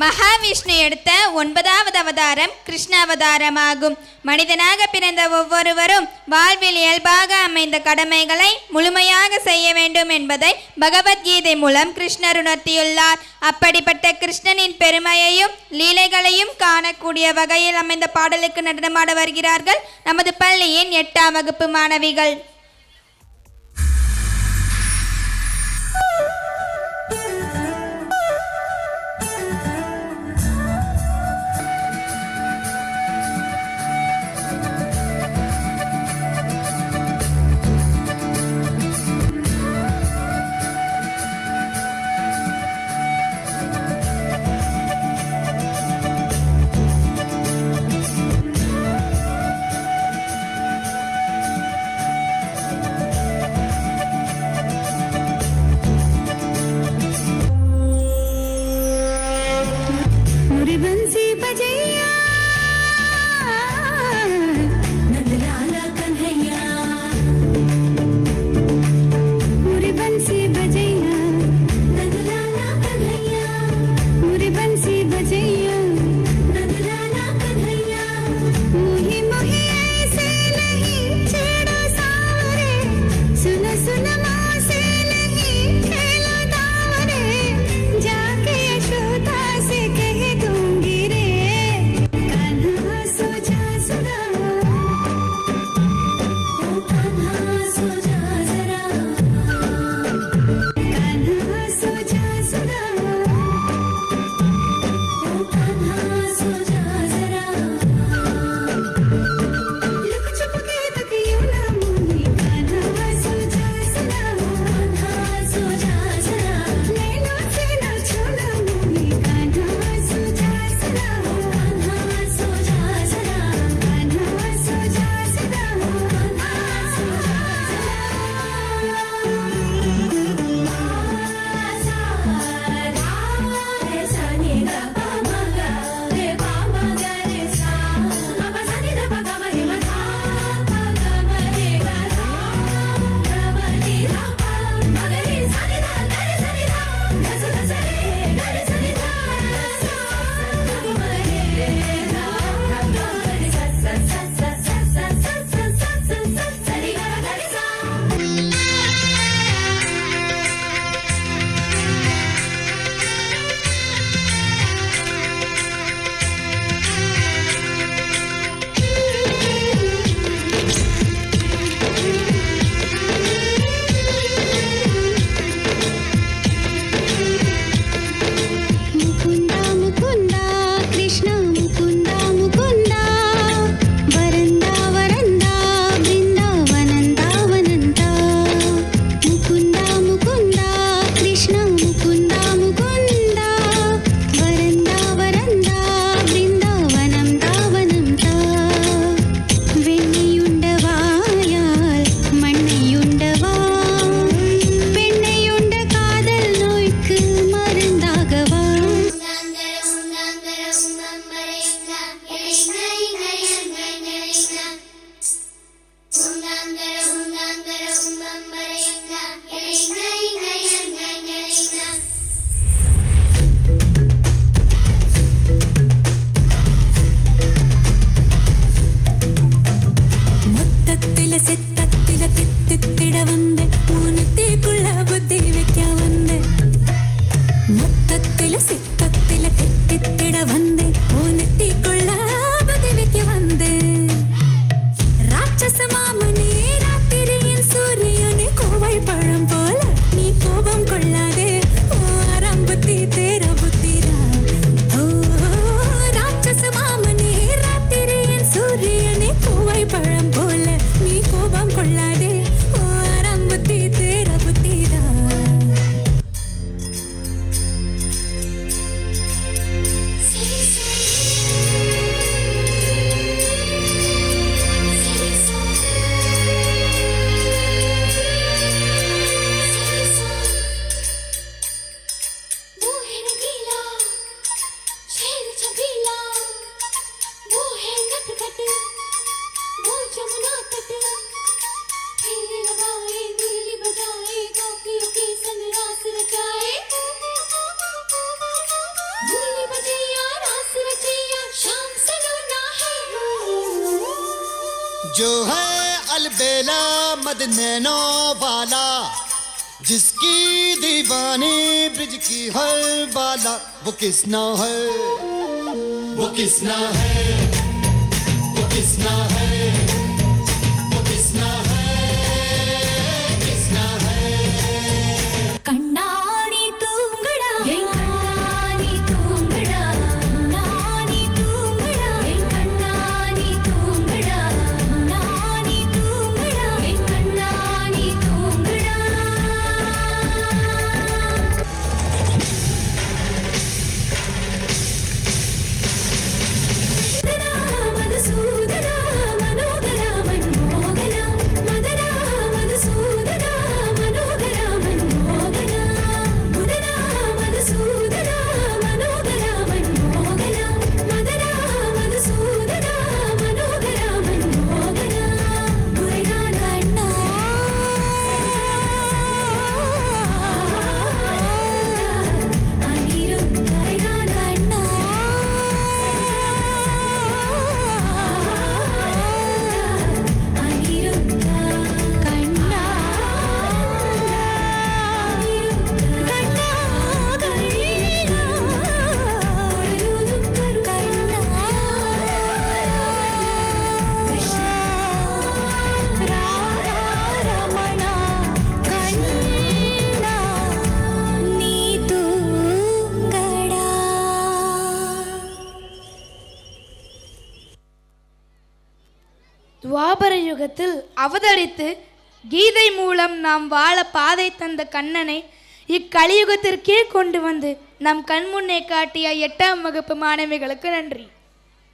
மகாவிஷ்ணு எடுத்த 9வது அவதாரம் கிருஷ்ண அவதாரமாகும். மனிதனாக பிறந்த ஒவ்வொருவரும் வாழ்வில் இயல்பாக அமைந்த கடமைகளை முழுமையாக செய்ய வேண்டும் என்பதை பகவத்கீதை மூலம் கிருஷ்ணர் உணர்த்தியுள்ளார். அப்படிப்பட்ட கிருஷ்ணனின் பெருமையையும் லீலைகளையும் காணக்கூடிய வகையில் அமைந்த பாடலுக்கு நடனமாட வருகிறார்கள் நமது பள்ளியின் 8ஆம் வகுப்பு மாணவிகள். जो है अलबेला मदनैनो वाला, जिसकी दीवानी ब्रिज की हर बाला, वो किसना है, वो किसना है, वो किसना है, वो किसना है, किसना है। कण्णानी तूंगड़ा कण्णानी तूंगड़ा कण्णानी तूंगड़ा कण्णानी तूंगड़ा कण्णानी तूंगड़ा कण्णानी तूंगड़ा मधुसूदना मनोदरा मनमोहना मदना मधुसूदना मनोदरा मनमोहना मुदना मधुसूदना मनोदरा मनमोहना मदना मधुसूदना मनोदरा मनमोहना मुरगान कण्णा अनिरुद्ध मुरगान कण्णा अनिरुद्ध कण्णा துவாபர யுகத்தில் அவதரித்து கீதை மூலம் நாம் வாழ பாதை தந்த கண்ணனை இக்கலியுகத்திற்கே கொண்டு வந்து நம் கண்முன்னே காட்டிய 8ஆம் வகுப்பு மாணவிகளுக்கு நன்றி.